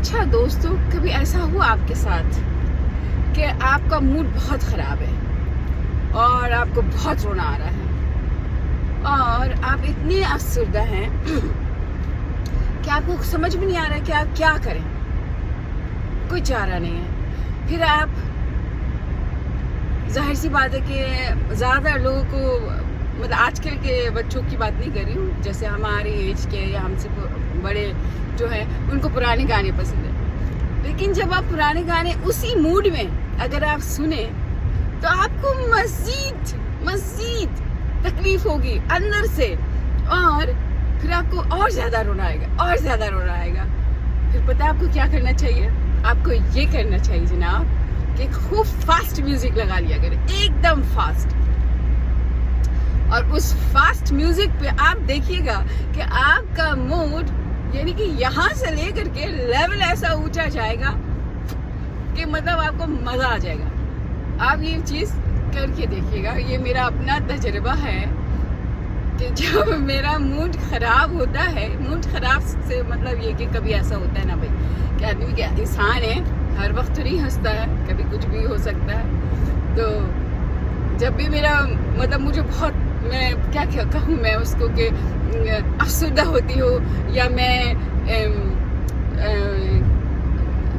اچھا دوستوں، کبھی ایسا ہوا آپ کے ساتھ کہ آپ کا موڈ بہت خراب ہے اور آپ کو بہت رونا آ رہا ہے اور آپ اتنے افسردہ ہیں کہ آپ کو سمجھ بھی نہیں آ رہا ہے کہ آپ کیا کریں، کوئی چارہ نہیں ہے. پھر آپ، ظاہر سی بات ہے کہ زیادہ لوگوں کو، مطلب آج کل کے بچوں کی بات نہیں کر رہی ہوں، جیسے ہماری ایج کے یا ہم سے بڑے جو ہیں ان کو پرانے گانے پسند ہیں. لیکن جب آپ پرانے گانے اسی موڈ میں اگر آپ سنیں تو آپ کو مزید تکلیف ہوگی اندر سے، اور پھر آپ کو اور زیادہ رونا آئے گا. پھر پتہ ہے آپ کو کیا کرنا چاہیے؟ آپ کو یہ کرنا چاہیے جناب کہ خوب فاسٹ میوزک لگا لیا کرے، ایک دم فاسٹ. اور اس فاسٹ میوزک پہ آپ دیکھیے گا کہ آپ کا موڈ یعنی کہ یہاں سے لے کر کے لیول ایسا اونچا جائے گا کہ مطلب آپ کو مزہ آ جائے گا. آپ یہ چیز کر کے دیکھیے گا. یہ میرا اپنا تجربہ ہے کہ جب میرا موڈ خراب ہوتا ہے، موڈ خراب سے مطلب یہ کہ کبھی ایسا ہوتا ہے نا بھائی کہ آدمی کیا انسان ہے، ہر وقت تو نہیں ہنستا ہے، کبھی کچھ بھی ہو سکتا ہے. تو جب بھی میرا مطلب مجھے بہت، میں کیا کہوں میں اس کو کہ افسردہ ہوتی ہوں یا میں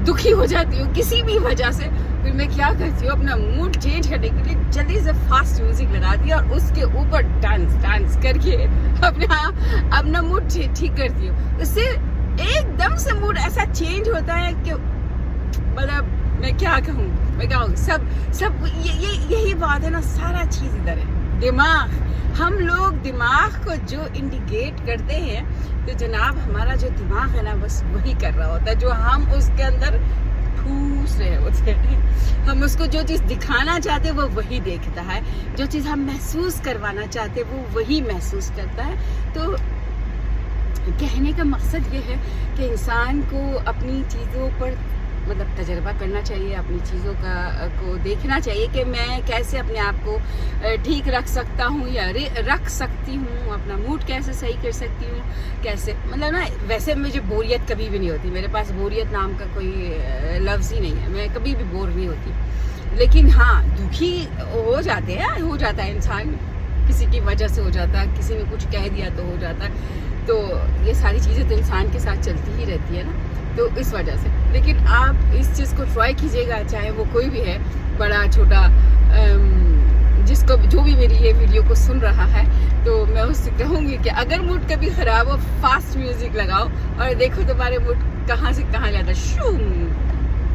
دکھی ہو جاتی ہوں کسی بھی وجہ سے، پھر میں کیا کرتی ہوں اپنا موڈ چینج کرنے کے لیے جلدی سے فاسٹ میوزک لگاتی ہوں اور اس کے اوپر ڈانس کر کے اپنا موڈ ٹھیک کرتی ہوں. اس سے ایک دم سے موڈ ایسا چینج ہوتا ہے کہ مطلب میں کیا کہوں سب یہی بات ہے نا. سارا چیز ادھر ہے، دماغ. ہم لوگ دماغ کو جو انڈیکیٹ کرتے ہیں تو جناب ہمارا جو دماغ ہے نا بس وہی کر رہا ہوتا ہے، جو ہم اس کے اندر ٹھوس رہے ہوتے ہیں. ہم اس کو جو چیز دکھانا چاہتے ہیں وہ وہی دیکھتا ہے، جو چیز ہم محسوس کروانا چاہتے ہیں وہ وہی محسوس کرتا ہے. تو کہنے کا مقصد یہ ہے کہ انسان کو اپنی چیزوں پر مطلب تجربہ کرنا چاہیے، اپنی چیزوں کو دیکھنا چاہیے کہ میں کیسے اپنے آپ کو ٹھیک رکھ سکتا ہوں یا رکھ سکتی ہوں، اپنا موڈ کیسے صحیح کر سکتی ہوں، کیسے مطلب نا. ویسے مجھے بوریت کبھی بھی نہیں ہوتی، میرے پاس بوریت نام کا کوئی لفظ ہی نہیں ہے، میں کبھی بھی بور نہیں ہوتی. لیکن ہاں دکھی ہو جاتا ہے انسان، کسی کی وجہ سے ہو جاتا ہے، کسی نے کچھ کہہ دیا تو ہو جاتا ہے. تو یہ ساری چیزیں تو انسان کے ساتھ چلتی ہی رہتی ہے نا، تو اس وجہ سے. لیکن آپ اس چیز کو ٹرائی کیجیے گا، چاہے وہ کوئی بھی ہے، بڑا چھوٹا، جو بھی میری یہ ویڈیو کو سن رہا ہے، تو میں اس سے کہوں گی کہ اگر موڈ کبھی خراب ہو، فاسٹ میوزک لگاؤ اور دیکھو تمہارے موڈ کہاں سے کہاں جاتا ہے.